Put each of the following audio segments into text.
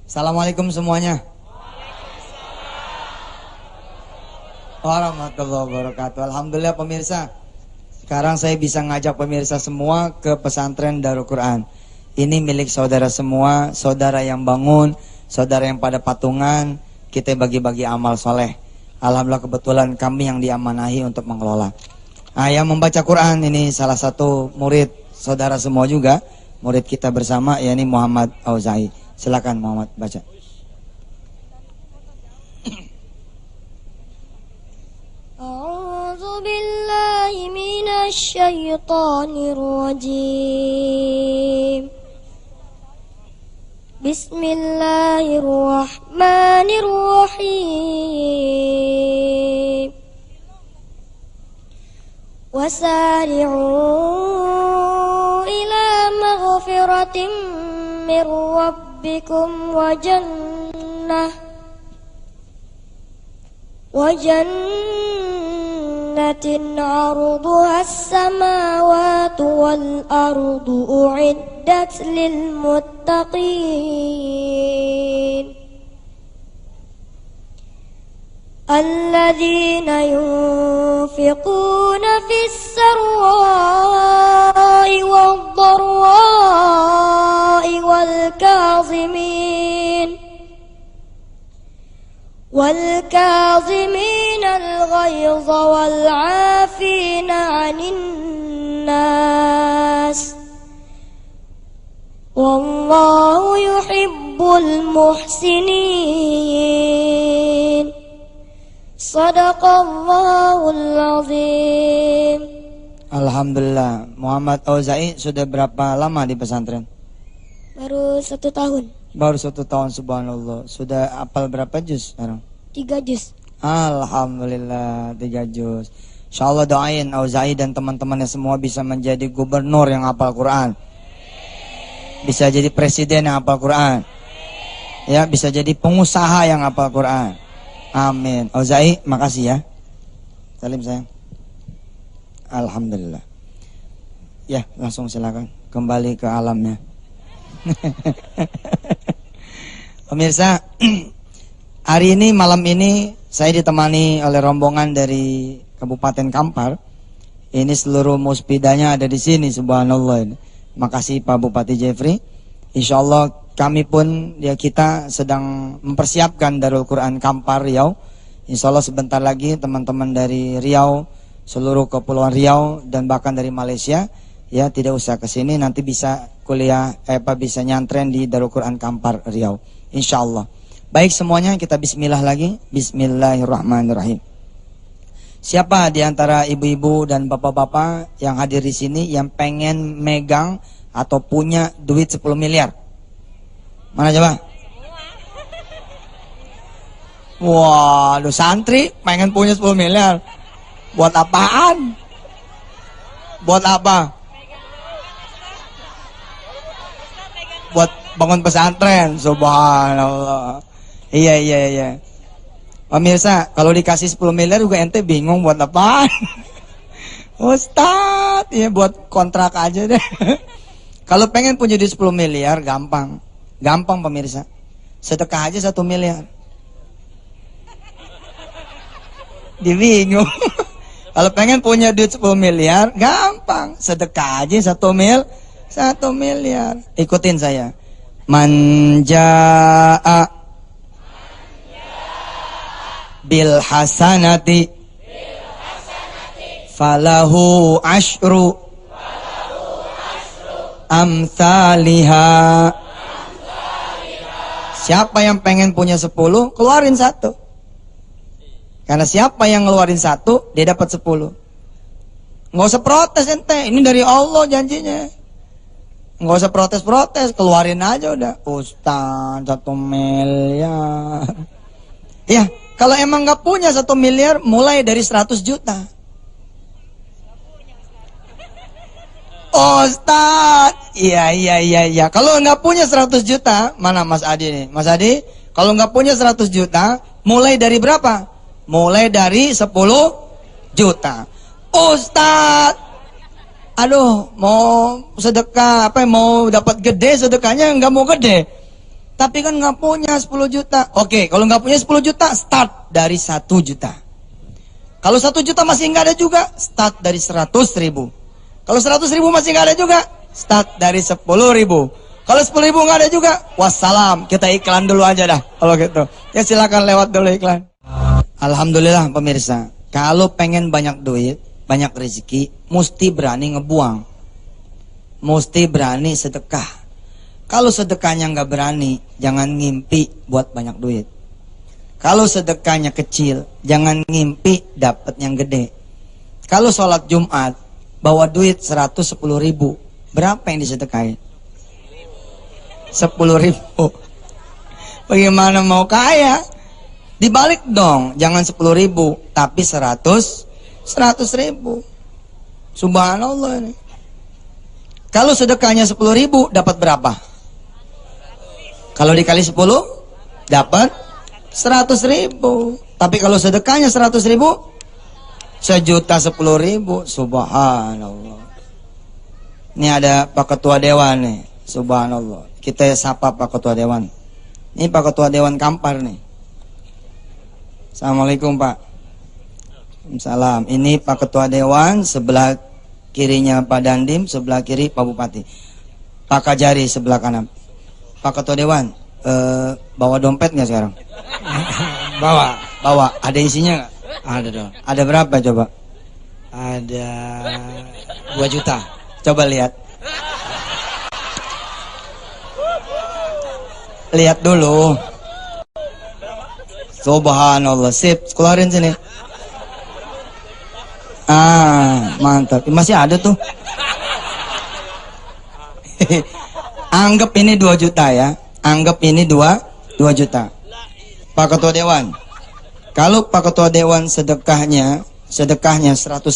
Assalamualaikum semuanya. Warahmatullahi wabarakatuh. Alhamdulillah pemirsa. Sekarang saya bisa ngajak pemirsa semua ke pesantren Darul Quran. Ini milik saudara semua, saudara yang bangun, saudara yang pada patungan, kita bagi-bagi amal soleh. Alhamdulillah kebetulan kami yang diamanahi untuk mengelola. Nah, yang membaca Quran ini salah satu murid saudara semua juga, murid kita bersama, yakni Muhammad Auzai. Silakan Muhammad baca. A'udzu billahi minasy syaithanir rajim. Bismillahirrahmanirrahim. Wasari'u ila maghfiratin min rabbikum wa jannatin 'arduha as-samawati wal ardu u'iddat lil muttaqin alladzina yunfiquna fis sarra'i wad dharra'i والكاظمين الغيظ والعافين عن الناس والله يحب المحسنين صدق الله العظيم. Alhamdulillah. Muhammad Auzai sudah berapa lama di pesantren? Baru 1 tahun. Baru 1 tahun, subhanallah. Sudah hafal berapa juz sekarang? 3 juz. Alhamdulillah 3 juz. Insyaallah doain Auzai dan teman-temannya semua bisa menjadi gubernur yang hafal Quran. Bisa jadi presiden yang hafal Quran. Ya, bisa jadi pengusaha yang hafal Quran. Amin. Auzai, makasih ya. Salim sayang. Alhamdulillah. Ya, langsung silakan kembali ke alamnya. Pemirsa, hari ini malam ini saya ditemani oleh rombongan dari Kabupaten Kampar. Ini seluruh muspidanya ada di sini, subhanallah. Makasih Pak Bupati Jeffrey. Insyaallah kami pun ya kita sedang mempersiapkan Darul Quran Kampar Riau. Insyaallah sebentar lagi teman-teman dari Riau, seluruh kepulauan Riau dan bahkan dari Malaysia ya tidak usah ke sini, nanti bisa kuliah bisa nyantren di Darul Quran Kampar Riau insyaallah. Baik semuanya, kita bismillah lagi. Bismillahirrahmanirrahim. Siapa di antara ibu-ibu dan bapak-bapak yang hadir di sini yang pengen megang atau punya duit 10 miliar? Mana coba? Waduh, santri pengen punya 10 miliar. Buat apaan? Buat apa? Buat bangun pesantren, subhanallah. Iya. Pemirsa, kalau dikasih 10 miliar juga ente bingung buat apa? Ustadz, ya buat kontrak aja deh. Kalau pengen punya duit 10 miliar, gampang. Gampang pemirsa. Sedekah aja 1 miliar. Dibingung. Kalau pengen punya duit 10 miliar, gampang. Sedekah aja 1 miliar. Ikutin saya. Manja'a bil hasanati falahu ashru amthaliha. Siapa yang pengen punya 10, keluarin 1. Karena siapa yang ngeluarin 1, dia dapat 10. Nggak usah protes ente, ini dari Allah janjinya. Nggak usah protes-protes, keluarin aja udah. Ustaz, 1 miliar. Ya, kalau emang nggak punya 1 miliar, mulai dari 100 juta. Ustaz, iya. Kalau nggak punya 100 juta, mana Mas Adi nih? Mas Adi, kalau nggak punya 100 juta, mulai dari berapa? Mulai dari 10 juta. Ustaz, aduh, mau sedekah, mau dapat gede sedekahnya nggak mau gede. Tapi kan nggak punya 10 juta. Oke, kalau nggak punya 10 juta, start dari 1 juta. Kalau 1 juta masih nggak ada juga, start dari 100.000. Kalau 100.000 masih nggak ada juga, start dari 10.000. Kalau 10.000 nggak ada juga, wassalam. Kita iklan dulu aja dah. Kalau gitu, ya silakan lewat dulu iklan. Alhamdulillah pemirsa, kalau pengen banyak duit, banyak rezeki, mesti berani ngebuang. Mesti berani sedekah. Kalau sedekahnya nggak berani, jangan ngimpi buat banyak duit. Kalau sedekahnya kecil, jangan ngimpi dapat yang gede. Kalau sholat Jumat, bawa duit 110.000, berapa yang disedekahin? 10.000. Bagaimana mau kaya? Dibalik dong, jangan 10.000, tapi 100.000. Subhanallah ini. Kalau sedekahnya 10.000, dapat berapa? Kalau dikali 10, dapat 100.000. Tapi kalau sedekahnya 100.000, 1.010.000. Subhanallah. Ini ada Pak Ketua Dewan nih. Subhanallah. Kita sapa Pak Ketua Dewan. Ini Pak Ketua Dewan Kampar nih. Assalamualaikum Pak. Salam. Ini Pak Ketua Dewan, sebelah kirinya Pak Dandim, sebelah kiri Pak Bupati. Pak Kajari sebelah kanan. Pak Ketua Dewan, bawa dompet nggak sekarang? Bawa. Ada isinya nggak? Ada dong. Ada berapa coba? Ada 2 juta. Coba lihat. Lihat dulu. Subhanallah. Sip, keluarin sini. Mantap. Masih ada tuh. Anggap ini 2 juta ya. Anggap ini 2 juta. Pak Ketua Dewan, kalau Pak Ketua Dewan sedekahnya 100.000,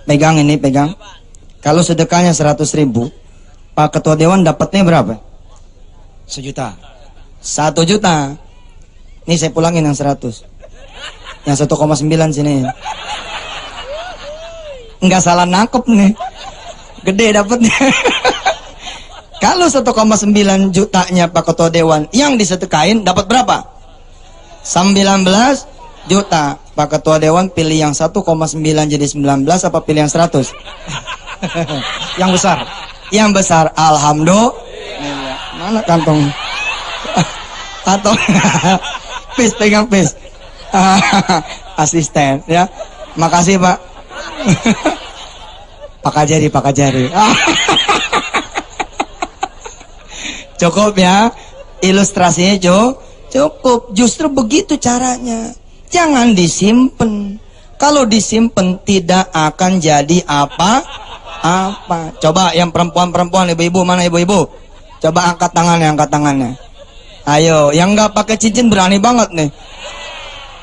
pegang ini, pegang. Kalau sedekahnya 100.000, Pak Ketua Dewan dapatnya berapa? 1 juta. 1 juta. Ini saya pulangin yang 100. Yang 1,9 sini. Enggak salah nangkep nih. Gede dapatnya. Kalau 1,9 jutanya Pak Ketua Dewan yang disedekain dapat berapa? 19 juta. Pak Ketua Dewan pilih yang 1,9 jadi 19 apa pilih yang 100? Yang besar. Yang besar. Alhamdulillah. Mana kantong? Atau pis, pegang pis. Asisten ya. Makasih Pak. Pak Kajari. Cukup ya, ilustrasinya cukup. Justru begitu caranya. Jangan disimpan. Kalau disimpan tidak akan jadi apa-apa. Coba yang perempuan, ibu-ibu mana ibu-ibu? Coba angkat tangannya. Ayo, yang nggak pakai cincin berani banget nih.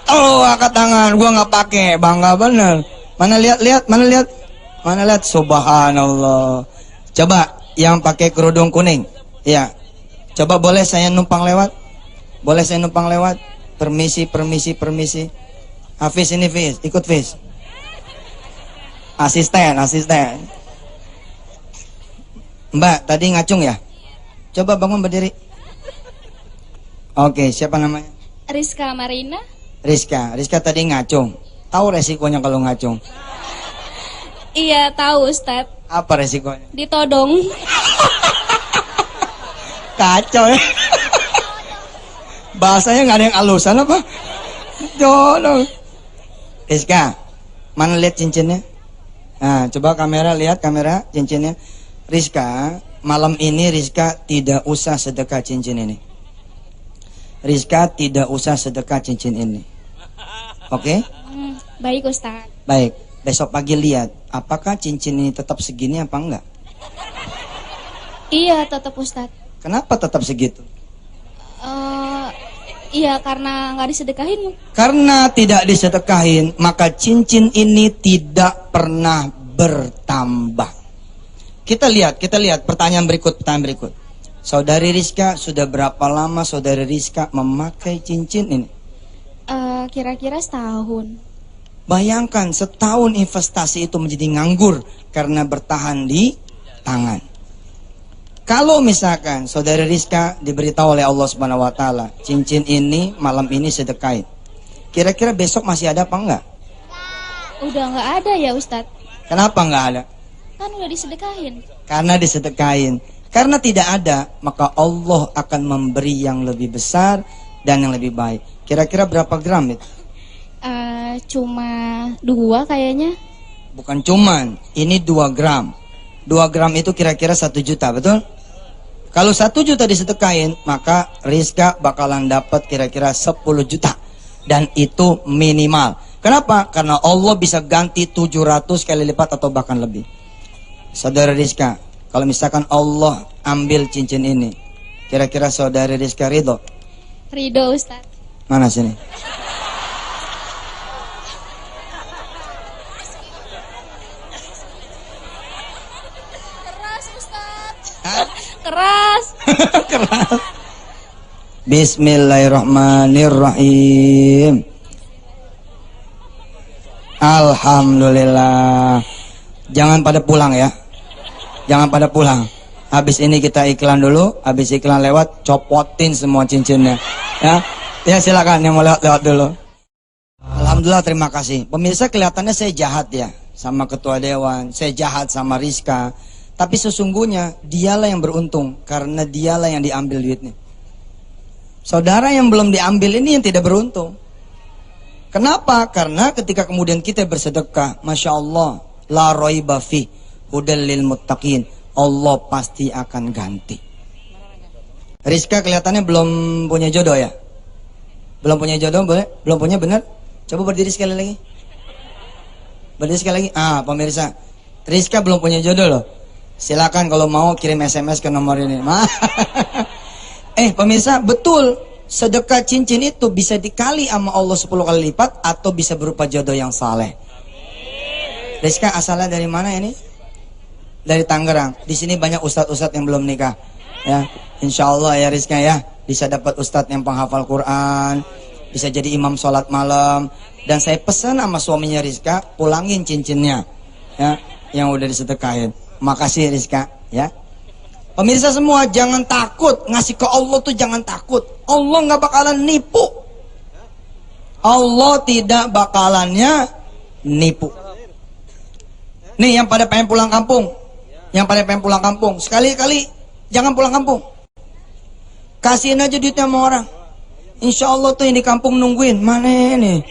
Oh, angkat tangan. Gua nggak pakai, bangga bener. Mana lihat? Subhanallah. Coba yang pakai kerudung kuning, ya. Coba boleh saya numpang lewat? Permisi. Hafiz ini Fiz, ikut Fiz. Asisten. Mbak, tadi ngacung ya? Coba bangun berdiri. Oke, siapa namanya? Rizka Marina. Rizka tadi ngacung. Tahu resikonya kalau ngacung? Iya tahu Ustadz. Apa resikonya? Ditodong. Kacau ya. Bahasanya nggak ada yang alusan apa? Jodoh. Rizka, mana lihat cincinnya? Nah, coba lihat kamera cincinnya. Rizka, malam ini Rizka tidak usah sedekah cincin ini. Oke? Baik Ustadz. Baik. Besok pagi lihat, apakah cincin ini tetap segini apa enggak? Iya tetap Ustadz. Kenapa tetap segitu? Iya karena nggak disedekahin. Karena tidak disedekahin, maka cincin ini tidak pernah bertambah. Kita lihat pertanyaan berikut. Saudari Rizka, sudah berapa lama saudari Rizka memakai cincin ini? Kira-kira setahun. Bayangkan setahun investasi itu menjadi nganggur karena bertahan di tangan. Kalau misalkan saudari Rizka diberitahu oleh Allah Subhanahu wa taala, cincin ini malam ini sedekahin. Kira-kira besok masih ada apa enggak? Udah nggak ada ya Ustadz. Kenapa enggak ada? Kan udah disedekahin. Karena disedekahin. Karena tidak ada, maka Allah akan memberi yang lebih besar dan yang lebih baik. Kira-kira berapa gram itu? Cuma 2 kayaknya. Bukan cuman, ini 2 gram. 2 gram itu kira-kira 1 juta, betul? Kalau 1 juta disedekahin, maka Rizka bakalan dapat kira-kira 10 juta. Dan itu minimal. Kenapa? Karena Allah bisa ganti 700 kali lipat atau bahkan lebih. Saudara Rizka, kalau misalkan Allah ambil cincin ini, kira-kira saudari Rizka ridho? Ridho Ustadz. Mana sini? Keras Ustadz. Hah? Keras. Keras. Bismillahirrahmanirrahim. Alhamdulillah. Jangan pada pulang ya. Jangan pada pulang. Habis ini kita iklan dulu. Habis iklan lewat, copotin semua cincinnya. Ya, ya silakan yang mau lewat dulu. Alhamdulillah, terima kasih. Pemirsa, kelihatannya saya jahat ya sama ketua dewan. Saya jahat sama Rizka. Tapi sesungguhnya dialah yang beruntung karena dialah yang diambil duitnya. Saudara yang belum diambil ini yang tidak beruntung. Kenapa? Karena ketika kemudian kita bersedekah, Masya Allah, la raiba fi hudal lil muttaqin, Allah pasti akan ganti. Rizka kelihatannya belum punya jodoh ya? Belum punya jodoh, boleh? Belum punya, benar? Coba berdiri sekali lagi. Berdiri sekali lagi. Pemirsa, Rizka belum punya jodoh loh. Silakan kalau mau kirim SMS ke nomor ini. Pemirsa, betul, sedekah cincin itu bisa dikali sama Allah 10 kali lipat atau bisa berupa jodoh yang saleh. Rizka asalnya dari mana ini? Dari Tangerang. Di sini banyak ustadz-ustadz yang belum nikah. Ya, insya Allah ya Rizka ya, bisa dapat ustadz yang penghafal Quran, bisa jadi imam sholat malam. Dan saya pesan sama suaminya Rizka, pulangin cincinnya, ya, yang udah disedekahin. Makasih Rizka, ya. Pemirsa semua, jangan takut ngasih ke Allah tuh, jangan takut. Allah nggak bakalan nipu. Allah tidak bakalannya nipu. Nih yang pada pengen pulang kampung, sekali-kali jangan pulang kampung. Kasihin aja duitnya sama orang. Insya Allah tuh yang di kampung nungguin, mana nih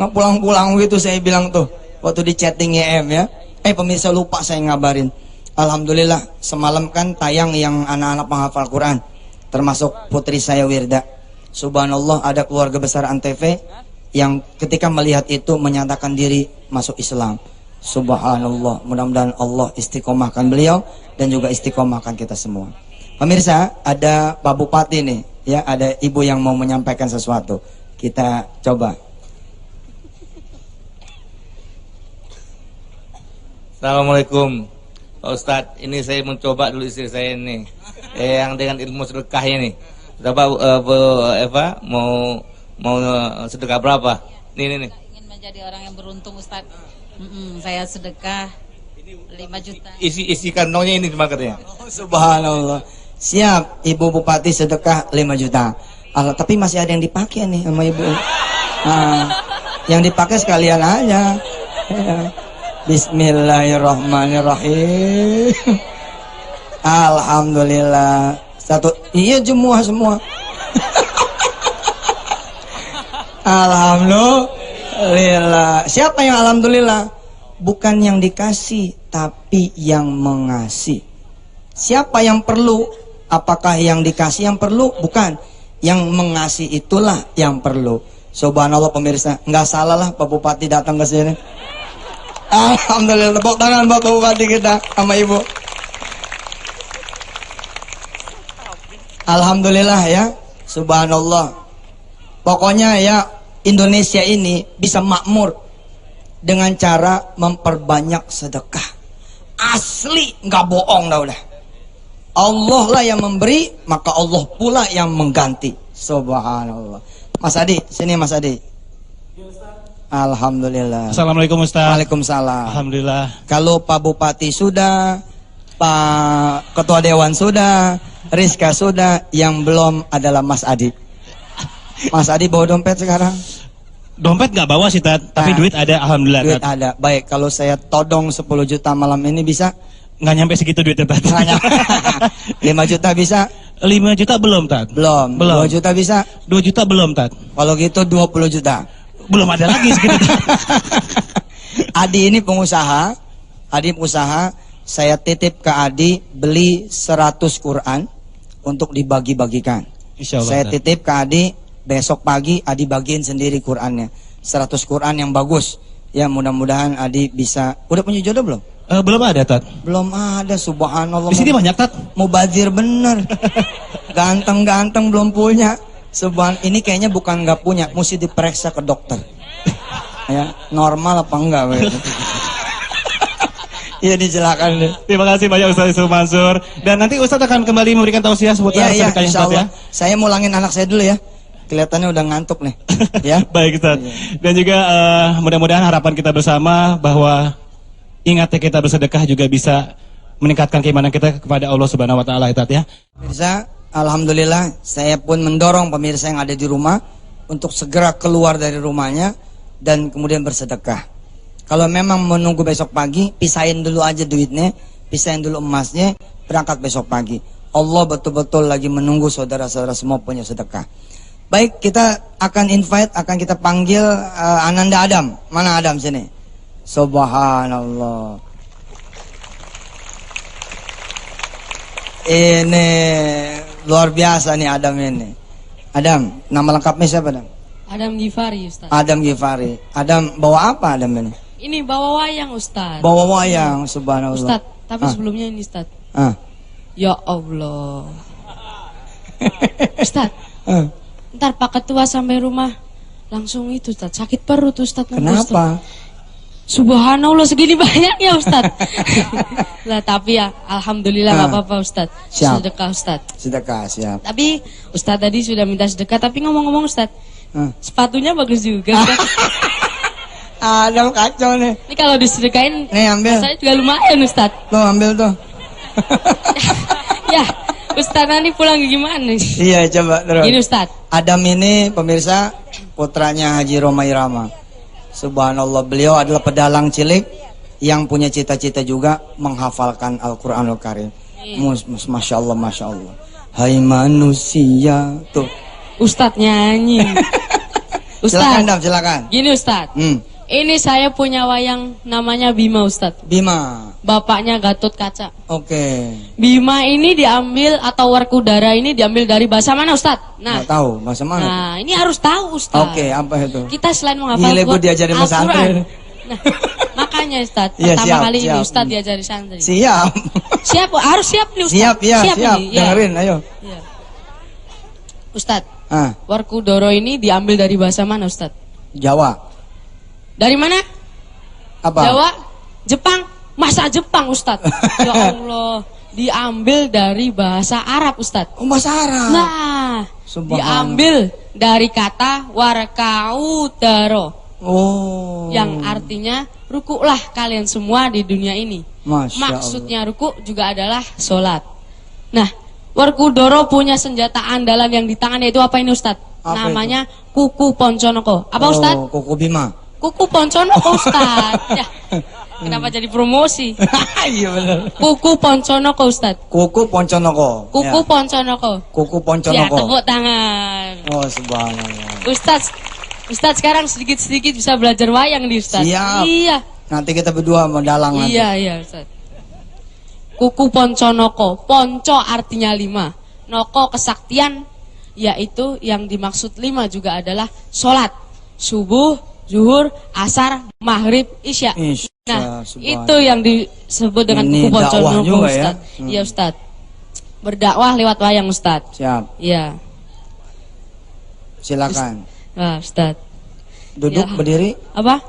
nggak pulang-pulang gitu, saya bilang tuh waktu di chatting YM ya. Pemirsa, lupa saya ngabarin. Alhamdulillah semalam kan tayang yang anak-anak penghafal Quran, termasuk putri saya Wirda. Subhanallah, ada keluarga besar Antv yang ketika melihat itu menyatakan diri masuk Islam. Subhanallah, mudah-mudahan Allah istiqomahkan beliau dan juga istiqomahkan kita semua. Pemirsa, ada Pak Bupati nih, ya, ada ibu yang mau menyampaikan sesuatu. Kita coba. Assalamualaikum Pak Ustadz, ini saya mencoba dulu istri saya ini yang dengan ilmu sedekah ini. Coba Eva mau sedekah berapa? Nih. Ingin menjadi orang yang beruntung Ustadz. Saya sedekah 5 juta. Isi kantongnya ini cuma katanya. Subhanallah. Siap, Ibu Bupati sedekah 5 juta. Tapi masih ada yang dipakai nih sama Ibu. Yang dipakai sekalian aja. Ya. Bismillahirrahmanirrahim. Alhamdulillah. Iya semua. Alhamdulillah. Siapa yang alhamdulillah? Bukan yang dikasih, tapi yang mengasih. Siapa yang perlu? Apakah yang dikasih yang perlu? Bukan. Yang mengasih itulah yang perlu. Subhanallah pemirsa, nggak salah lah Pak Bupati datang ke sini. Alhamdulillah, tepuk tangan buat Pak Bupati kita sama Ibu. Alhamdulillah ya, subhanallah. Pokoknya ya, Indonesia ini bisa makmur dengan cara memperbanyak sedekah. Asli, nggak bohong dah udah. Allah lah yang memberi, maka Allah pula yang mengganti. Subhanallah. Mas Adi, sini Mas Adi. Alhamdulillah. Assalamualaikum Ustaz. Waalaikumsalam. Alhamdulillah. Kalau Pak Bupati sudah, Pak Ketua Dewan sudah, Rizka sudah, yang belum adalah Mas Adi. Mas Adi bawa dompet sekarang? Dompet nggak bawa sih, Tat. Tapi Nah, duit ada, alhamdulillah, Duit Tat. ada. Baik, kalau saya todong 10 juta malam ini bisa? Nggak nyampe segitu duitnya, Tat. Hanya 5 juta bisa? 5 juta belum, Tat. Belum. Belum. 2 juta bisa? 2 juta belum, Tat. Kalau gitu 20 juta. Belum ada lagi segitu, Tat. Adi ini pengusaha. Adi pengusaha. Saya titip ke Adi beli 100 Quran untuk dibagi-bagikan. Insya Allah, Saya Tat. titip ke Adi, besok pagi Adi bagiin sendiri Qurannya. 100 Quran yang bagus. Ya mudah-mudahan Adi bisa. Udah punya jodoh belum? Belum ada, Tat. Belum ada, subhanallah. Di sini banyak, Tat. Mubazir bener. Ganteng-ganteng belum punya. Ini kayaknya bukan nggak punya, mesti diperiksa ke dokter. Ya, normal apa enggak? Iya, disilakan deh. Terima kasih banyak Ustaz Yusuf Mansur. Dan nanti Ustaz akan kembali memberikan tausiah seputar Iya, sedekah insya Ustaz ya. Allah. Saya mulangin anak saya dulu ya. Kelihatannya udah ngantuk nih. Ya. Baik, Ustaz. Dan juga mudah-mudahan harapan kita bersama bahwa ingat ya, kita bersedekah juga bisa meningkatkan keimanan kita kepada Allah Subhanahu wa taala, Ustaz ya. Pemirsa, alhamdulillah saya pun mendorong pemirsa yang ada di rumah untuk segera keluar dari rumahnya dan kemudian bersedekah. Kalau memang menunggu besok pagi, pisahin dulu aja duitnya, pisahin dulu emasnya, berangkat besok pagi. Allah betul-betul lagi menunggu saudara-saudara semua punya sedekah. Baik, kita akan invite, akan kita panggil Ananda Adam. Mana Adam sini? Subhanallah. Ini luar biasa nih Adam ini. Adam, nama lengkapnya siapa Adam? Adam Gifari, Ustaz. Adam Gifari. Adam bawa apa Adam ini? Ini bawa wayang, Ustaz. Bawa wayang, subhanallah. Ustaz, tapi Ah. sebelumnya ini, Ustaz. Ah. Ya Allah. Ustaz, Ah. ntar Pak Ketua sampai rumah langsung itu, Ustaz. Sakit perut, Ustaz. Kenapa? Subhanallah, segini banyaknya, Ustaz. Lah, tapi ya, alhamdulillah Ah. nggak apa-apa, Ustaz. Siap. Sedekah, Ustaz. Sedekah, siap. Tapi Ustaz tadi sudah minta sedekah, tapi ngomong-ngomong, Ustaz, Ah. sepatunya bagus juga, Ustaz. Adam kacau nih. Ini kalau disedekain, Nih ambil. saya juga lumayan, Ustaz. Tuh ambil tuh. Ya, Ustaz nanti pulang gimana? Iya, coba terus. Gini, Ustaz. Adam ini pemirsa putranya Haji Roma Irama. Subhanallah, beliau adalah pedalang cilik yang punya cita-cita juga menghafalkan Al-Quranul Karim. Masya Allah, Masya Allah. Hai manusia. Tuh. Ustadz nyanyi. Silakan Ustadz, Adam, silakan. gini Ustadz. Ini saya punya wayang namanya Bima, Ustadz. Bima. Bapaknya Gatot Kaca. Oke. Bima ini diambil atau Werkudara ini diambil dari bahasa mana, Ustadz? Nggak tahu bahasa mana. Nah, ini harus tahu, Ustadz. Oke, apa itu? Kita selain menghafal Gile, gua diajarin sama Al-Quran. santri. Nah, makanya Ustadz, Iya, pertama siap, kali ini siap. Ustadz diajari santri. Siap. Siap, harus siap nih Ustadz. Siap, ya, siap. Ini, ya. Dengerin, ayo. Iya. Ustadz, Ah, Werkudara ini diambil dari bahasa mana, Ustadz? Jawa. Dari mana? Apa? Jawa, Jepang, masa Jepang, Ustadz? Ya Allah, diambil dari bahasa Arab, Ustadz. Oh, bahasa Arab. Nah, Subhanallah. diambil dari kata warkaudaro, Oh. yang artinya rukuklah kalian semua di dunia ini. Masya Maksudnya rukuk juga adalah sholat. Nah, Werkudara punya senjata andalan yang di tangannya itu apa ini, Ustadz? Apa Namanya kuku ponconoko. Apa, Allah. Ustadz? Oh, Kuku Bima. Kuku ponconoko, Ustadz. Ya, kenapa jadi promosi? Iya benar. Kuku ponconoko, Ustadz. Kuku Ponconoko. Kuku Ya. ponconoko. Kuku Ya, Ponconoko. tepuk tangan. Oh, subhanallah. Ustadz sekarang sedikit-sedikit bisa belajar wayang nih, Ustadz. Siap. Iya. Nanti kita berdua mau dalang nanti. Iya, Ustadz. Kuku ponconoko. Ponco artinya 5. Noko kesaktian, yaitu yang dimaksud 5 juga adalah sholat. Subuh, zuhur, asar, maghrib, isya. Isya, Nah, subhanallah. itu yang disebut dengan Ini kuku dakwah ponconoko, juga ya. Ustadz. Iya, Ustadz. Berdakwah lewat wayang, Ustadz. Siap. Iya. Silakan. Nah, Ustadz. Duduk, Ya. berdiri. Apa?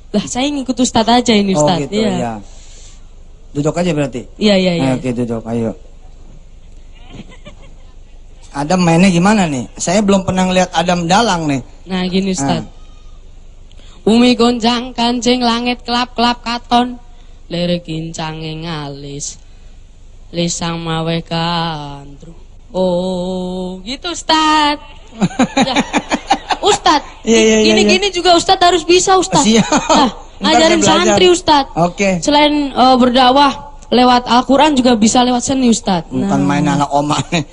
Lah, saya ngikut Ustadz aja ini, Oh, Ustadz. gitu ya. Duduk aja berarti. Iya, iya, iya. Ayo, oke, duduk. Ayo. Adam mainnya gimana nih? Saya belum pernah ngeliat Adam dalang nih. Nah, gini, Ustadz. Bumi gonjang, kancing langit kelap-kelap katon. Lere kincange ngalis. lisang mawe kandru. Oh, gitu Ustad. Ya. Ustad, Iya. gini-gini juga Ustad harus bisa Ustad. Siap. Nah, Ntar ngajarin saya belajar. santri Ustad. Oke. Selain berdakwah lewat Al-Quran juga bisa lewat seni Ustad. Bukan main anak oma nih.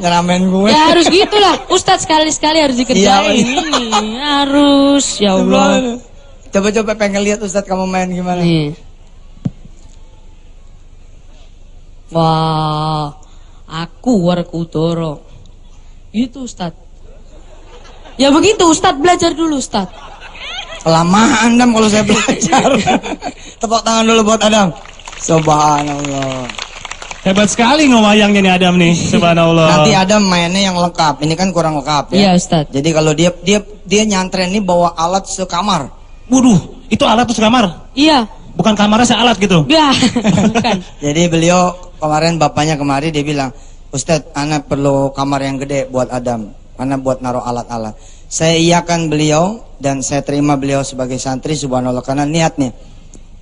Nyeramen gue. Ya harus gitulah, Ustadz sekali-sekali harus dikerjain Iya. ini, harus, ya Allah. Coba-coba pengen lihat Ustadz kamu main gimana. Nih. Wah, aku Warkudoro. Gitu Ustadz. Ya begitu Ustadz, belajar dulu Ustadz. Kelamaan Adam kalau saya belajar. Tepuk tangan dulu buat Adam. Subhanallah. Hebat sekali ngewayangnya nih Adam nih, subhanallah. Nanti Adam mainnya yang lengkap. Ini kan kurang lengkap Iya ya. Ustadz. Jadi kalau dia nyantren ini bawa alat sekamar. Waduh, itu alat tuh sekamar. Iya, Bukan kamarnya sealat gitu. ya, bukan. Jadi beliau kemarin bapaknya kemari dia bilang, Ustadz, anak perlu kamar yang gede buat Adam, karena buat naruh alat-alat. Saya iakan beliau dan saya terima beliau sebagai santri, subhanallah, karena niatnya.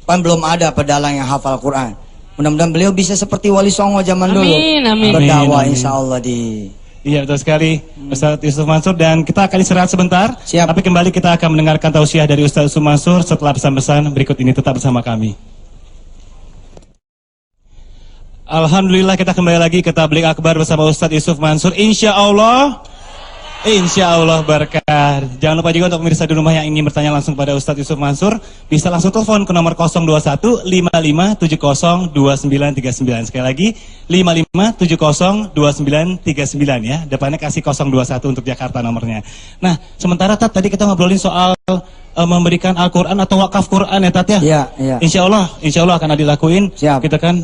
Kan belum ada pedalang yang hafal Quran. Mudah-mudahan beliau bisa seperti Wali Songo zaman dulu. Amin, amin. Berdakwah Amin, amin. insya Allah di... Iya betul sekali Ustadz Yusuf Mansur, dan kita akan istirahat sebentar. Siap. Tapi kembali kita akan mendengarkan tausiah dari Ustadz Yusuf Mansur setelah pesan-pesan berikut ini. Tetap bersama kami. Alhamdulillah kita kembali lagi ke Tabligh Akbar bersama Ustadz Yusuf Mansur. Insya Allah berkah. Jangan lupa juga untuk pemirsa di rumah yang ingin bertanya langsung pada Ustadz Yusuf Mansur, bisa langsung telepon ke nomor 021 5570 2939. Sekali lagi 5570 2939 ya. Depannya kasih 021 untuk Jakarta nomornya. Nah, sementara Tat, tadi kita ngobrolin soal memberikan Al-Quran atau wakaf Quran ya Tat ya. Iya. Insya Allah akan dilakuin. Siap. Kita kan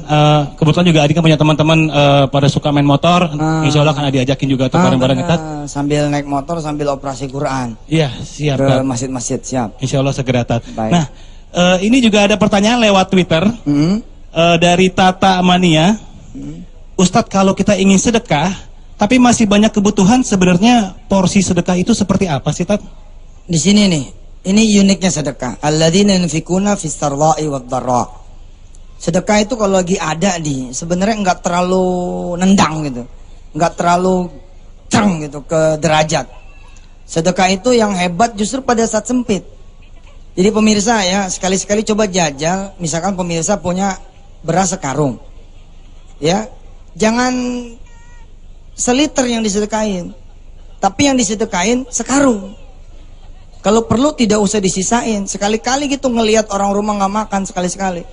kebetulan juga Adi kan punya teman-teman pada suka main motor. Insya Allah akan diajakin juga tuh bareng-bareng Tat. Sambil naik motor sambil operasi Quran Iya, siap ke Tat. masjid-masjid, siap. Insya Allah segera Tat. Baik. Nah, ini juga ada pertanyaan lewat Twitter dari Tata Mania. Ustadz, kalau kita ingin sedekah tapi masih banyak kebutuhan, sebenarnya porsi sedekah itu seperti apa sih Tat? Di sini nih, ini uniknya sedekah. Alladzina yunfikuna fis sarra'i wad dharra. Sedekah itu kalau lagi ada sebenarnya enggak terlalu nendang gitu. Enggak terlalu cang gitu ke derajat. Sedekah itu yang hebat justru pada saat sempit. Jadi pemirsa ya, sekali-sekali coba jajal, misalkan pemirsa punya beras sekarung. Ya, jangan seliter yang disedekain. Tapi yang disedekain sekarung. Kalau perlu tidak usah disisain. Sekali-kali gitu ngelihat orang rumah nggak makan sekali-sekali.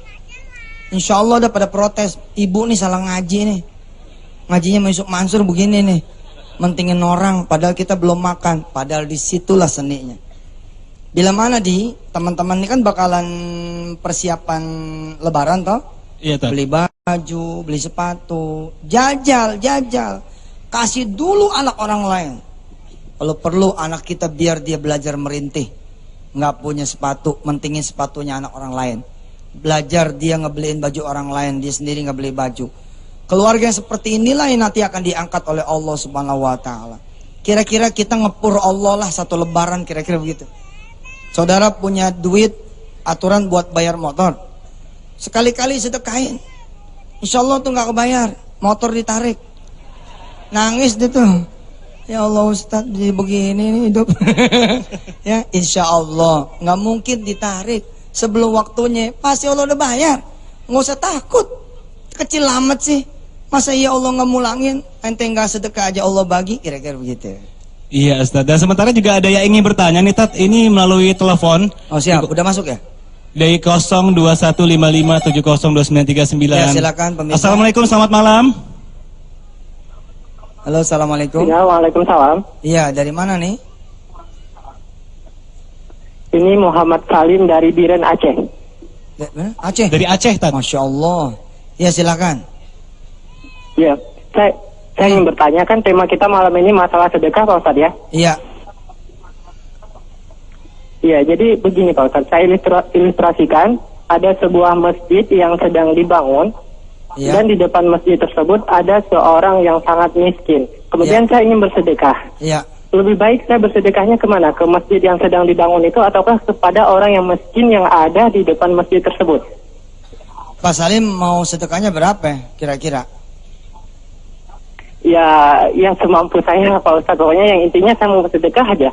Insya Allah udah pada protes. Ibu nih salah ngaji nih. Ngajinya Yusuf Mansur begini nih. Mentingin orang padahal kita belum makan. Padahal disitulah seninya. Bila mana teman-teman ini kan bakalan persiapan lebaran toh. Iya Tat. Beli baju, beli sepatu. Jajal. Kasih dulu anak orang lain. Kalau perlu anak kita biar dia belajar merintih. Nggak punya sepatu, mentingin sepatunya anak orang lain. Belajar dia ngebeliin baju orang lain, dia sendiri nggak beli baju. Keluarga yang seperti inilah yang nanti akan diangkat oleh Allah Subhanahu wa Ta'ala. Kira-kira kita ngepur Allah lah satu lebaran, kira-kira begitu. Saudara punya duit, aturan buat bayar motor. Sekali-kali sedekahin. Insya Allah tuh nggak kebayar, motor ditarik. Nangis dia tuh. Ya Allah Ustadz, jadi begini nih hidup. Ya, insya Allah nggak mungkin ditarik sebelum waktunya. Pasti Allah udah bayar. Nggak usah takut. Kecil amat sih. Masa ya Allah nggak mulangin? Ente nggak sedekah aja Allah bagi, kira-kira begitu. Iya Ustadz. Dan sementara juga ada yang ingin bertanya nih Tat. Ini melalui telepon. Oh siap, udah masuk ya? Dari 021557029939. Ya, silakan, pemirsa. Assalamualaikum, selamat malam. Halo, assalamualaikum. Ya, waalaikumsalam. Iya, dari mana nih? Ini Muhammad Salim dari Biren, Aceh. Mana? Aceh. Dari Aceh Tat. Masya Allah. Ya silakan. Ya, saya ingin bertanya, kan tema kita malam ini masalah sedekah Pak Ustadz ya? Iya. Iya, jadi begini Pak Ustadz, saya ilustrasikan ada sebuah masjid yang sedang dibangun. Iya. Dan di depan masjid tersebut ada seorang yang sangat miskin. Kemudian saya ingin bersedekah. Iya. Lebih baik saya bersedekahnya kemana? Ke masjid yang sedang dibangun itu ataukah kepada orang yang miskin yang ada di depan masjid tersebut? Pak Salim mau sedekahnya berapa kira-kira? Ya, yang semampu saya Pak Ustadz. Pokoknya yang intinya saya mau sedekah aja.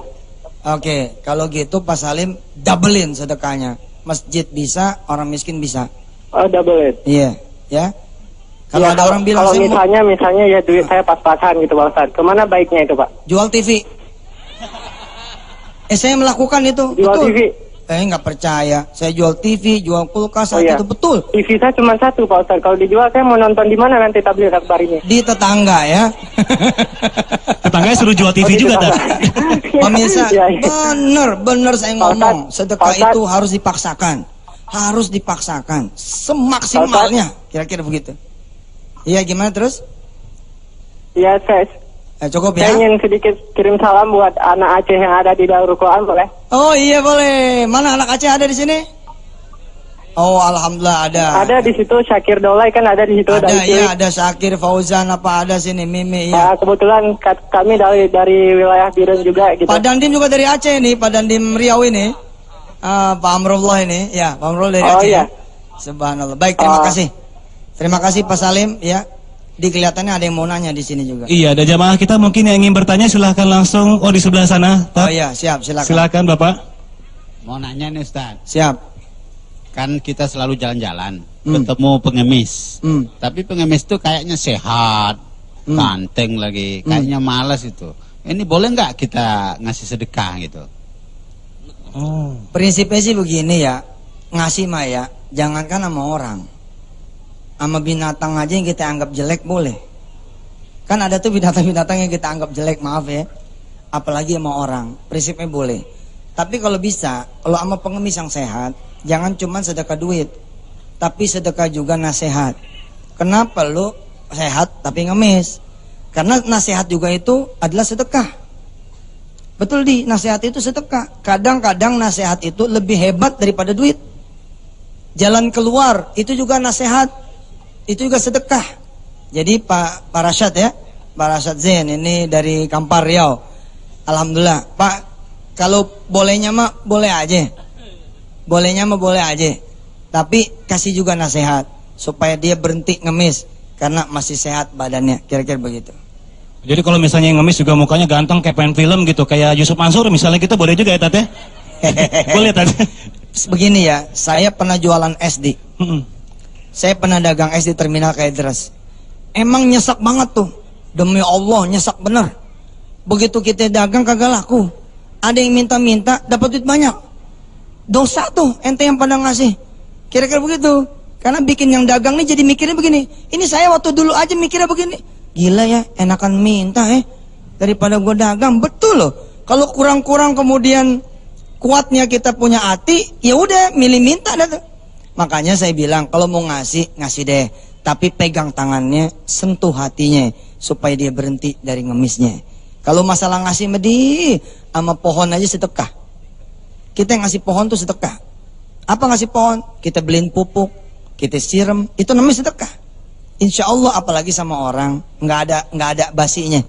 Oke, kalau gitu Pak Salim doublein sedekahnya. Masjid bisa, orang miskin bisa. Oh, double it. Iya, ya. Kalau Ya, ada orang bilang kalau saya mau misalnya ya duit saya pas-pasan gitu Pak Ustadz. Kemana baiknya itu Pak? jual TV. Saya melakukan itu. Jual betul. TV. Nggak percaya. Saya jual TV, jual kulkas, Oh, iya. itu betul. TV saya cuma satu Pak Ustadz. Kalau dijual saya mau nonton di mana nanti tabligh akbar ini? Di tetangga ya. Tetangganya suruh jual TV di juga, Tat. tetangga. Pemirsa, Iya, iya. bener saya Pak ngomong. Ustadz, Sedekah Pak Ustadz. itu harus dipaksakan. Harus dipaksakan. Semaksimalnya. Kira-kira begitu. Iya, gimana terus? Ya, Cukup saya ya. ingin sedikit kirim salam buat anak Aceh yang ada di Darul Quran, boleh? Oh iya boleh. Mana anak Aceh ada di sini? Oh alhamdulillah ada. Ada di situ Syakir Dolai kan ada di situ Ada dari ya, ada Syakir, Fauzan apa ada sini, Mimi ya. kebetulan kami dari wilayah Biren juga gitu. Pak Dandim juga dari Aceh nih, Pak Dandim Riau ini. Pak Amrullah ini, ya Pak Amrullah dari Oh, Aceh. iya. Ya. Subhanallah. Baik, terima kasih. Terima kasih Pak Salim ya. Di kelihatannya ada yang mau nanya di sini juga. Iya, ada jamaah kita mungkin yang ingin bertanya silahkan langsung. Oh, di sebelah sana. Oh iya, siap, silakan. Silakan Bapak. Mau nanya nih Ustaz, Siap. kan kita selalu jalan-jalan, Hmm. ketemu pengemis. Hmm. Tapi pengemis tuh kayaknya sehat, Hmm. ganteng lagi, kayaknya malas itu. Ini boleh nggak kita ngasih sedekah gitu? Oh. Prinsipnya sih begini ya, ngasih mah ya, jangankan sama orang, sama binatang aja yang kita anggap jelek boleh. Kan ada tuh binatang-binatang yang kita anggap jelek, maaf ya. Apalagi sama orang, prinsipnya boleh. Tapi kalau bisa, kalau sama pengemis yang sehat, jangan cuma sedekah duit, tapi sedekah juga nasihat. Kenapa lu sehat tapi ngemis? Karena nasihat juga itu adalah sedekah. Betul di, nasihat itu sedekah. Kadang-kadang nasihat itu lebih hebat daripada duit. Jalan keluar itu juga nasihat, itu juga sedekah. Jadi Pak Rashad ya, Pak Rashad Zain ini dari Kampar Riau. Alhamdulillah Pak, kalau bolehnya mah boleh aja. Bolehnya mah boleh aja. Tapi kasih juga nasihat supaya dia berhenti ngemis karena masih sehat badannya, kira-kira begitu. Jadi kalau misalnya yang ngemis juga mukanya ganteng kayak pemain film gitu, kayak Yusuf Mansur misalnya kita boleh juga ya Tat ya? Boleh Tat. Begini ya, saya pernah jualan SD. Mm-mm. Saya pernah dagang es di terminal Kaidras. Emang nyesak banget tuh. Demi Allah nyesak bener. Begitu kita dagang kagak laku. Ada yang minta-minta dapat duit banyak. Dosa tuh ente yang pada ngasih. Kira-kira begitu. Karena bikin yang dagang nih jadi mikirnya begini. Ini saya waktu dulu aja mikirnya begini. Gila ya, enakan minta daripada gua dagang. Betul loh. Kalau kurang-kurang kemudian kuatnya kita punya hati, ya udah milih minta dah tuh. Makanya saya bilang kalau mau ngasih, ngasih deh. Tapi pegang tangannya, sentuh hatinya supaya dia berhenti dari ngemisnya. Kalau masalah ngasih medih sama pohon aja sedekah. Kita yang ngasih pohon tuh sedekah. Apa ngasih pohon? Kita beliin pupuk, kita siram, itu namanya sedekah. Insya Allah apalagi sama orang nggak ada basinya,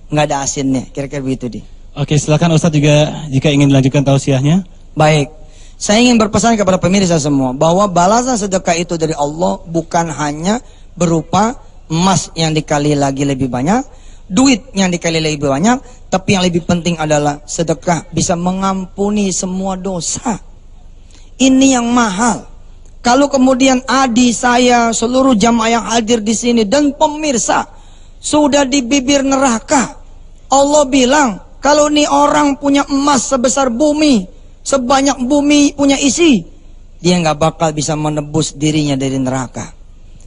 nggak ada asinnya. Kira-kira begitu di. Oke, silakan Ustadz juga jika ingin dilanjutkan tausiahnya. Baik, saya ingin berpesan kepada pemirsa semua bahwa balasan sedekah itu dari Allah bukan hanya berupa emas yang dikali lagi lebih banyak, duit yang dikali lebih banyak, tapi yang lebih penting adalah sedekah bisa mengampuni semua dosa. Ini yang mahal. Kalau kemudian adik saya, seluruh jamaah yang hadir di sini dan pemirsa sudah di bibir neraka, Allah bilang, kalau nih orang punya emas sebesar bumi, sebanyak bumi punya isi, dia nggak bakal bisa menebus dirinya dari neraka.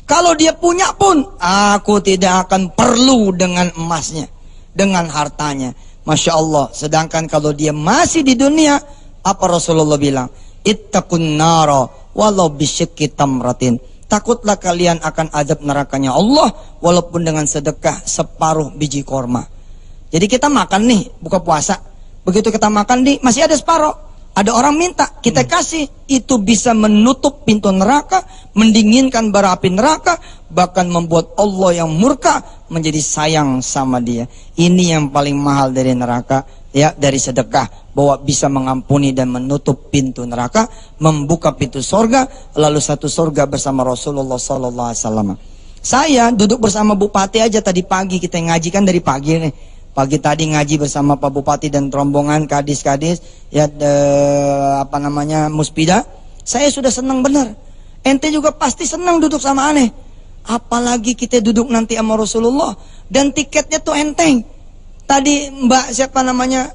Kalau dia punya pun, aku tidak akan perlu dengan emasnya, dengan hartanya. Masya Allah. Sedangkan kalau dia masih di dunia, apa Rasulullah bilang? Ittaqun nara walau bisyikki tamratin. Takutlah kalian akan azab nerakanya Allah walaupun dengan sedekah separuh biji korma. Jadi kita makan nih, buka puasa. Begitu kita makan nih, masih ada separuh. Ada orang minta, kita kasih. Itu bisa menutup pintu neraka, mendinginkan bara api neraka, bahkan membuat Allah yang murka menjadi sayang sama dia. Ini yang paling mahal dari neraka. ya dari sedekah, bahwa bisa mengampuni dan menutup pintu neraka, membuka pintu sorga, lalu satu sorga bersama Rasulullah Sallallahu Alaihi Wasallam. Saya duduk bersama Bupati aja tadi pagi, kita ngaji kan dari pagi nih. Pagi tadi ngaji bersama Pak Bupati dan rombongan kadis-kadis, ya Muspida. Saya sudah senang benar. Ente juga pasti senang duduk sama aneh. Apalagi kita duduk nanti sama Rasulullah dan tiketnya tuh enteng. Tadi Mbak siapa namanya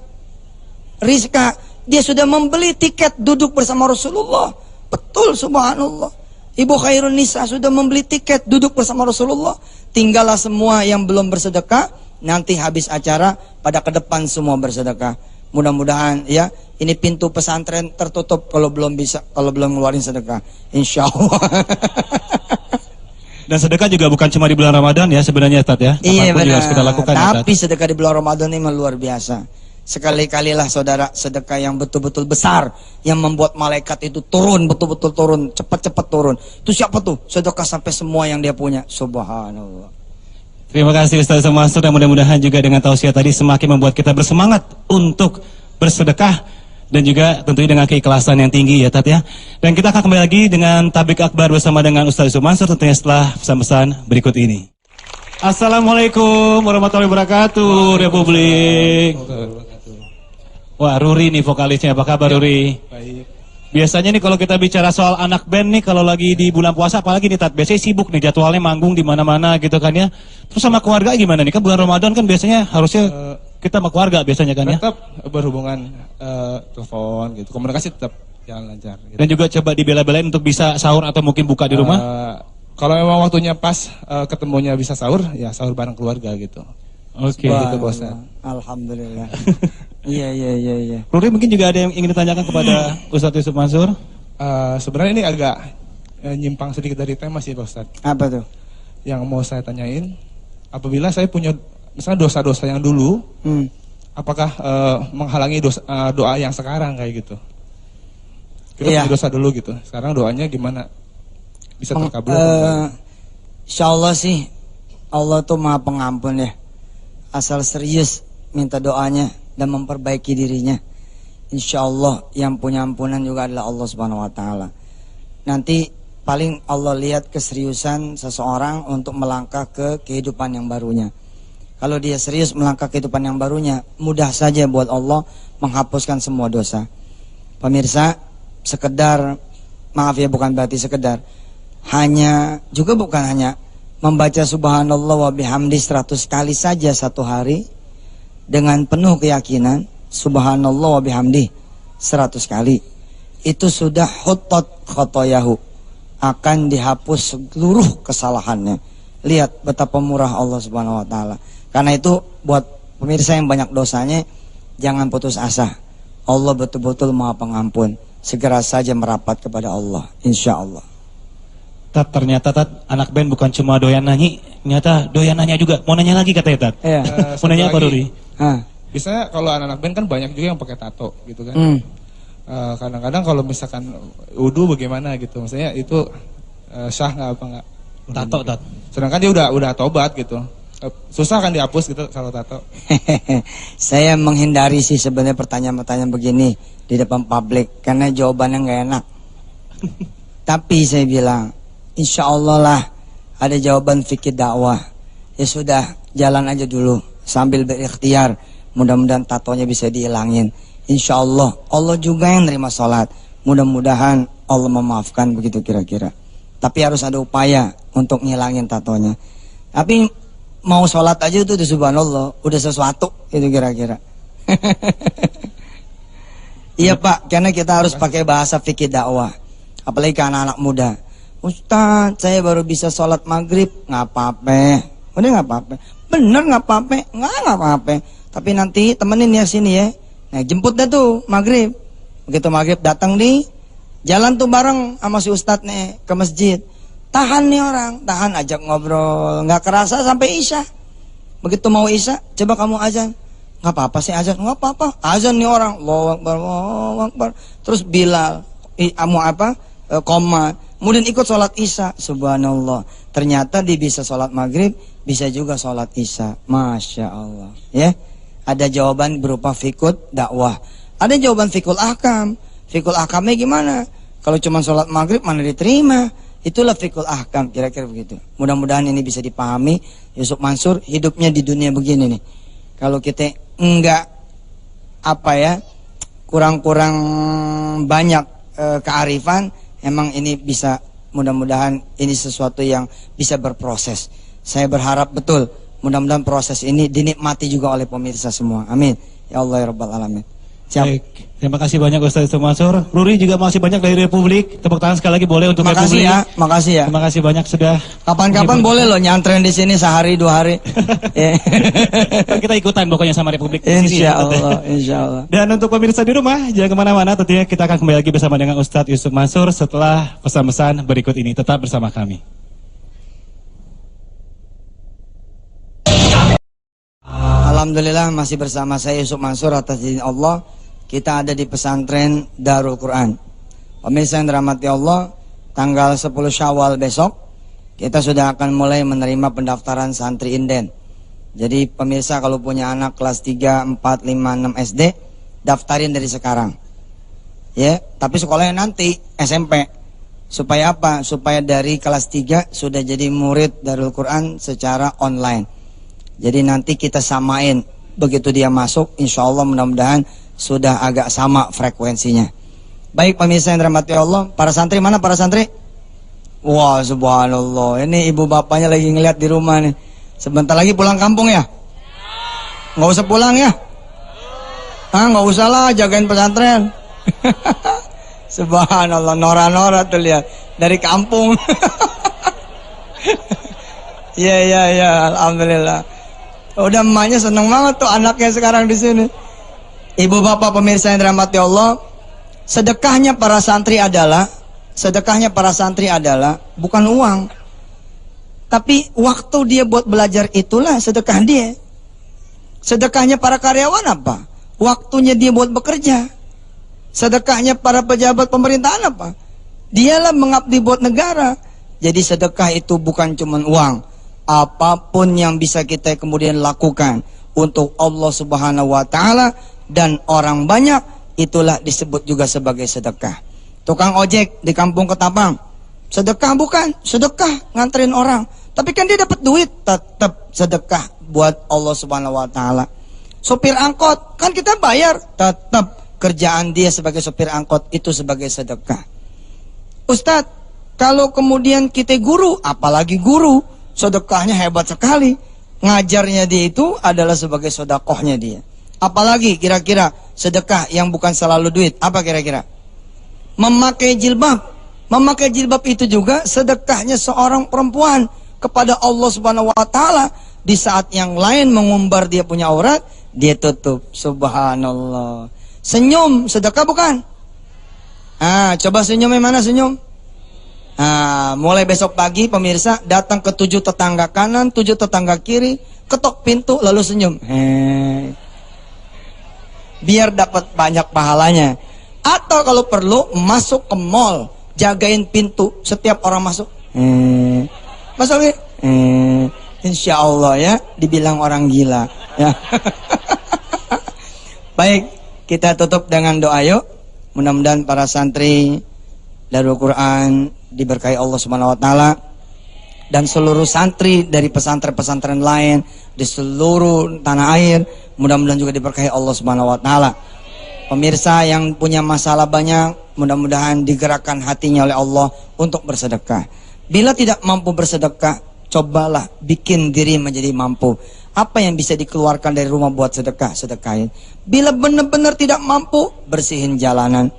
Rizka, dia sudah membeli tiket duduk bersama Rasulullah. Betul, subhanallah. Ibu Khairun Nisa sudah membeli tiket duduk bersama Rasulullah. Tinggallah semua yang belum bersedekah, nanti habis acara pada ke depan semua bersedekah. Mudah-mudahan ya, ini pintu pesantren tertutup kalau belum ngeluarin sedekah, insya Allah. Dan sedekah juga bukan cuma di bulan Ramadan ya sebenarnya Ustaz ya. Iya Apapun juga harus kita benar. lakukan, ya, Tapi sedekah di bulan Ramadan ini memang luar biasa. Sekali-kalilah saudara sedekah yang betul-betul besar, yang membuat malaikat itu turun, betul-betul turun, cepat-cepat turun. Itu siapa tuh? Sedekah sampai semua yang dia punya. Subhanallah. Terima kasih Ustaz Yusuf Mansur, dan mudah-mudahan juga dengan tausiah tadi semakin membuat kita bersemangat untuk bersedekah dan juga tentunya dengan keikhlasan yang tinggi ya Tat ya. Dan kita akan kembali lagi dengan tablik akbar bersama dengan Ustaz Yusuf Mansur tentunya setelah pesan-pesan berikut ini. Assalamualaikum warahmatullahi wabarakatuh Republik. Wah, Ruri nih vokalisnya, apa kabar Ruri? Baik. Biasanya nih kalau kita bicara soal anak band nih, kalau lagi di bulan puasa apalagi nih Tat, biasanya sibuk nih jadwalnya manggung di mana-mana gitu kan ya. Terus sama keluarga gimana nih? Kan bulan Ramadan kan biasanya harusnya kita sama keluarga biasanya kan ya. Tetap berhubungan telepon gitu. Komunikasi tetap jalan lancar gitu. Dan juga coba dibela-belain untuk bisa sahur atau mungkin buka di rumah. Kalau memang waktunya pas ketemunya bisa sahur, ya sahur bareng keluarga gitu. Oke. Gitu, Bos. Alhamdulillah. Iya. Ruri mungkin juga ada yang ingin ditanyakan kepada Ustadz Yusuf Mansur. Sebenarnya ini agak nyimpang sedikit dari tema sih Pak Ustadz. Apa tuh? Yang mau saya tanyain, apabila saya punya misalnya dosa-dosa yang dulu, apakah menghalangi doa yang sekarang kayak gitu? Kita punya dosa dulu gitu, sekarang doanya gimana? Bisa terkabul? Insya Allah sih, Allah tuh maha pengampun ya. Asal serius minta doanya dan memperbaiki dirinya, insya Allah yang punya ampunan juga adalah Allah Subhanahu Wa Taala. Nanti paling Allah lihat keseriusan seseorang untuk melangkah ke kehidupan yang barunya. Kalau dia serius melangkah ke kehidupan yang barunya, mudah saja buat Allah menghapuskan semua dosa. Pemirsa, sekedar, maaf ya bukan berarti sekedar, bukan hanya membaca subhanallah wa bihamdi 100 kali saja satu hari dengan penuh keyakinan, subhanallah wa bihamdi 100 kali, itu sudah huttat khotoyahu, akan dihapus seluruh kesalahannya. Lihat betapa murah Allah Subhanahu wa taala. Karena itu buat pemirsa yang banyak dosanya, jangan putus asa. Allah betul-betul Maha Pengampun. Segera saja merapat kepada Allah, insya Allah. Tat, ternyata Tat, anak band bukan cuma doyan nyanyi, ternyata doyan nanya juga. Mau nanya lagi katanya Tat. Iya. Mau nanya apa Ruri? Biasanya kalau anak band kan banyak juga yang pakai tato gitu kan. Kadang-kadang kalau misalkan wudu bagaimana gitu, maksudnya itu sah nggak apa nggak? Tato Tat. Sedangkan dia udah tobat gitu. Susah kan dihapus gitu kalau tato. Saya menghindari sih sebenarnya pertanyaan-pertanyaan begini di depan publik karena jawabannya nggak enak. Tapi saya bilang, insya Allah lah ada jawaban fikih dakwah. Ya sudah, jalan aja dulu sambil berikhtiar. Mudah-mudahan tatonya bisa dihilangin. Insya Allah, Allah juga yang nerima sholat. Mudah-mudahan Allah memaafkan, begitu kira-kira. Tapi harus ada upaya untuk ngilangin tatonya. Tapi mau sholat aja itu subhanallah, udah sesuatu itu kira-kira. Iya Pak, karena kita harus pakai bahasa fikih dakwah. Apalagi ke anak-anak muda. Ustaz, saya baru bisa sholat maghrib. Nggak apa-apa. Udah nggak apa-apa. Bener nggak apa-apa. Nggak apa-apa. Tapi nanti temenin ya sini ya. Nah jemput dah tuh maghrib. Begitu maghrib datang nih, jalan tuh bareng sama si Ustadz nih ke masjid. Tahan nih orang, tahan ajak ngobrol. Nggak kerasa sampai isya. Begitu mau isya, coba kamu azan. Nggak apa-apa sih azan. Nggak apa-apa. Azan nih orang. Allahu Akbar, Allahu Akbar. Terus Bilal, koma. Kemudian ikut sholat isya. Subhanallah. Ternyata dia bisa sholat maghrib, bisa juga sholat isya. Masya Allah. Ya. Ada jawaban berupa fikut dakwah. Ada jawaban fikul ahkam. Fikul ahkamnya gimana? Kalau cuma sholat maghrib mana diterima? Itulah fikul ahkam, kira-kira begitu. Mudah-mudahan ini bisa dipahami. Yusuf Mansur hidupnya di dunia begini nih. Kalau kita enggak kurang-kurang banyak kearifan, emang ini bisa, mudah-mudahan ini sesuatu yang bisa berproses. Saya berharap betul mudah-mudahan proses ini dinikmati juga oleh pemirsa semua. Amin. Ya Allah ya Rabbal Alamin. Siap. Baik, terima kasih banyak Ustaz Yusuf Mansur. Ruri juga masih banyak dari Republik. Tepuk tangan sekali lagi boleh untuk Makasih Republik. ya, makasih ya. Terima kasih banyak sudah. Kapan-kapan boleh loh nyantren di sini sehari 2 hari. Kita ikutan pokoknya sama Republik di sini. Insya Allah, insya Allah. Dan untuk pemirsa di rumah, jangan kemana-mana. Tentunya kita akan kembali lagi bersama dengan Ustadz Yusuf Mansur setelah pesan-pesan berikut ini. Tetap bersama kami. Alhamdulillah masih bersama saya Yusuf Mansur atas izin Allah. Kita ada di pesantren Darul Quran. Pemirsa yang dirahmati Allah, tanggal 10 Syawal besok kita sudah akan mulai menerima pendaftaran santri inden. Jadi pemirsa kalau punya anak kelas 3, 4, 5, 6 SD, daftarin dari sekarang. Ya, tapi sekolahnya nanti SMP. Supaya apa? Supaya dari kelas 3 sudah jadi murid Darul Quran secara online. Jadi nanti kita samain, begitu dia masuk, insya Allah mudah-mudahan sudah agak sama frekuensinya. Baik pemirsa yang dirahmati Allah, para santri mana para santri? Wah subhanallah, ini ibu bapaknya lagi ngeliat di rumah nih. Sebentar lagi pulang kampung ya? Nggak usah pulang ya? Nggak usah lah, jagain pesantren. Subhanallah, nora-nora tuh lihat dari kampung. Ya, alhamdulillah. Udah emaknya seneng banget tuh anaknya sekarang di sini. Ibu bapak pemirsa yang dirahmati Allah, sedekahnya para santri adalah bukan uang, tapi waktu dia buat belajar itulah sedekah dia. Sedekahnya para karyawan apa? Waktunya dia buat bekerja. Sedekahnya para pejabat pemerintahan apa? Dialah mengabdi buat negara. Jadi sedekah itu bukan cuma uang. Apapun yang bisa kita kemudian lakukan untuk Allah Subhanahu wa taala dan orang banyak, itulah disebut juga sebagai sedekah. Tukang ojek di kampung Ketapang, sedekah bukan? Sedekah nganterin orang, tapi kan dia dapat duit, tetap sedekah buat Allah Subhanahu wa taala. Sopir angkot, kan kita bayar, tetap kerjaan dia sebagai sopir angkot itu sebagai sedekah. Ustadz, kalau kemudian kita guru, apalagi guru, sedekahnya hebat sekali. Ngajarnya dia itu adalah sebagai sedekahnya dia. Apalagi kira-kira sedekah yang bukan selalu duit, apa kira-kira? Memakai jilbab. Memakai jilbab itu juga sedekahnya seorang perempuan kepada Allah Subhanahu wa taala. Di saat yang lain mengumbar dia punya aurat, dia tutup. Subhanallah. Senyum sedekah bukan? Coba senyumnya mana senyum? Mulai besok pagi pemirsa datang ke 7 tetangga kanan, 7 tetangga kiri, ketok pintu lalu senyum. Biar dapat banyak pahalanya. Atau kalau perlu masuk ke mall, jagain pintu setiap orang masuk. Masuk ya? Insya Allah ya, dibilang orang gila. Ya. Baik, kita tutup dengan doa yuk. Mudah-mudahan para santri Darul Quran diberkahi Allah Subhanahu wa taala dan seluruh santri dari pesantren-pesantren lain di seluruh tanah air mudah-mudahan juga diberkahi Allah Subhanahu wa taala. Pemirsa yang punya masalah banyak, mudah-mudahan digerakkan hatinya oleh Allah untuk bersedekah. Bila tidak mampu bersedekah, cobalah bikin diri menjadi mampu. Apa yang bisa dikeluarkan dari rumah buat sedekah, sedekahin. Bila benar-benar tidak mampu, bersihin jalanan,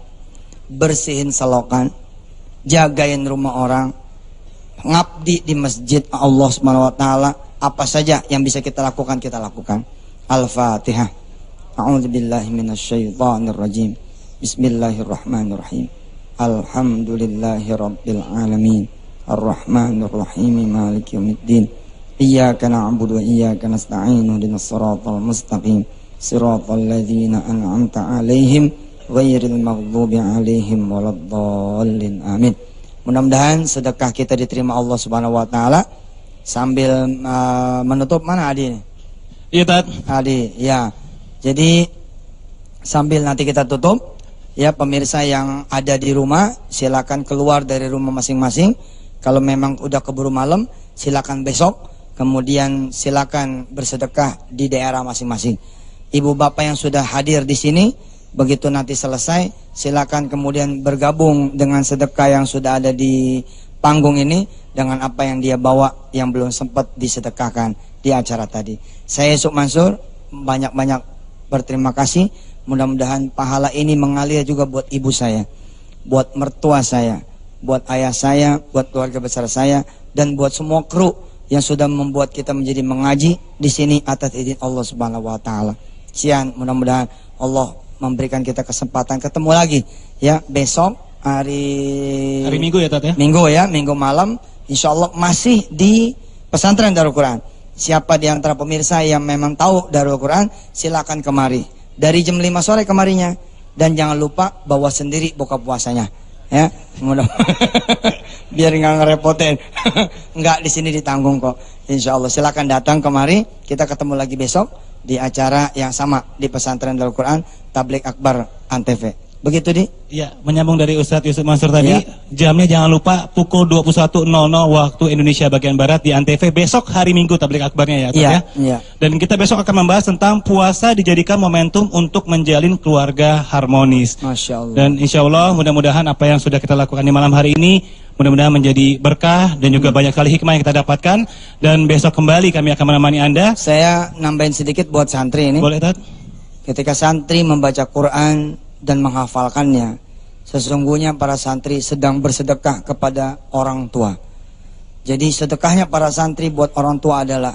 bersihin selokan, jagain rumah orang, ngabdi di masjid Allah Subhanahu wa taala. Apa saja yang bisa kita lakukan, kita lakukan. Al-Fatihah. A'udzubillahi minasyaitonirrajim. Bismillahirrahmanirrahim. Alhamdulillahirabbil alamin. Ar-Rahmanirrahim. Maliki yaumiddin. Iyyaka na'budu wa iyyaka nasta'in. Ihdinas siratal mustaqim. Siratal ladzina an'amta 'alaihim ghairil maghdubi 'alaihim waladdallin. Amin. Mudah-mudahan sedekah kita diterima Allah Subhanahu wa taala. Sambil menutup, mana Adi ini? Iya, Tat. Adi, ya. Jadi sambil nanti kita tutup, ya pemirsa yang ada di rumah silakan keluar dari rumah masing-masing. Kalau memang udah keburu malam, silakan besok. Kemudian silakan bersedekah di daerah masing-masing. Ibu bapak yang sudah hadir di sini, begitu nanti selesai, silakan kemudian bergabung dengan sedekah yang sudah ada di panggung ini dengan apa yang dia bawa yang belum sempat disedekahkan di acara tadi. Saya Yusuf Mansur banyak-banyak berterima kasih. Mudah-mudahan pahala ini mengalir juga buat ibu saya, buat mertua saya, buat ayah saya, buat keluarga besar saya, dan buat semua kru yang sudah membuat kita menjadi mengaji di sini atas izin Allah Subhanahu wa taala. Sian, mudah-mudahan Allah memberikan kita kesempatan ketemu lagi ya besok hari Minggu ya Tat ya? Minggu ya, Minggu malam insyaallah masih di pesantren Darul Quran. Siapa di antara pemirsa yang memang tahu Darul Quran, silakan kemari. Dari jam 5 sore kemarinya, dan jangan lupa bawa sendiri buka puasanya. Ya, mudah biar nggak ngerepotin. Nggak, di sini ditanggung kok. Insya Allah silakan datang kemari. Kita ketemu lagi besok di acara yang sama di pesantren Darul Quran Tabligh Akbar Antv. Begitu di? Iya, menyambung dari Ustadz Yusuf Mansur tadi, Ya. jamnya jangan lupa pukul 21.00 waktu Indonesia bagian Barat di Antv besok hari Minggu Tabligh Akbarnya ya, Tat, Iya, ya. iya. Dan kita besok akan membahas tentang puasa dijadikan momentum untuk menjalin keluarga harmonis. Masya Allah. Dan insya Allah mudah-mudahan apa yang sudah kita lakukan di malam hari ini mudah-mudahan menjadi berkah dan juga banyak sekali hikmah yang kita dapatkan. Dan besok kembali kami akan menemani Anda. Saya nambahin sedikit buat santri ini. Boleh, Tat? Ketika santri membaca Quran dan menghafalkannya, sesungguhnya para santri sedang bersedekah kepada orang tua. Jadi sedekahnya para santri buat orang tua adalah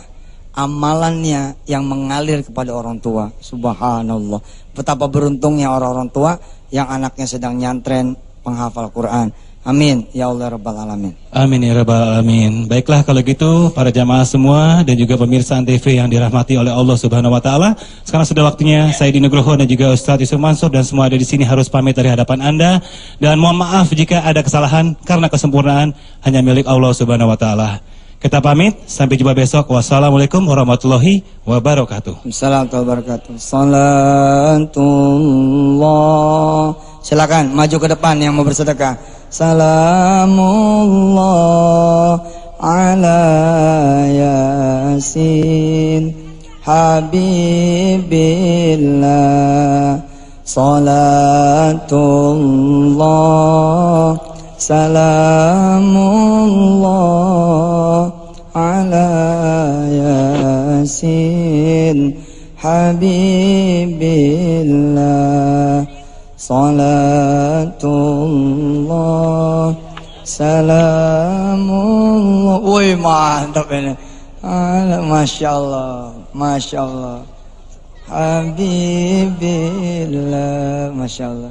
amalannya yang mengalir kepada orang tua. Subhanallah. Betapa beruntungnya orang-orang tua yang anaknya sedang nyantren penghafal Quran. Amin ya Allah Rabbal Alamin. Amin ya Rabbal Alamin. Baiklah kalau gitu para jamaah semua dan juga pemirsa Antv yang dirahmati oleh Allah Subhanahu wa taala. Sekarang sudah waktunya saya Dinugroho dan juga Ustadz Yusuf Mansur dan semua ada di sini harus pamit dari hadapan Anda, dan mohon maaf jika ada kesalahan karena kesempurnaan hanya milik Allah Subhanahu wa taala. Kita pamit, sampai jumpa besok. Wassalamualaikum warahmatullahi wabarakatuh. Assalamualaikum warahmatullahi wabarakatuh. Salatullah. Silakan maju ke depan yang mau bersedekah. Salamullah ala Yasin Habibillah. Salatullah salamullah ala Yasin Habibillah. Salatullah salamullah. Wih, mantap ini. Masya Allah, Masya Allah. Habibillah, Masya Allah.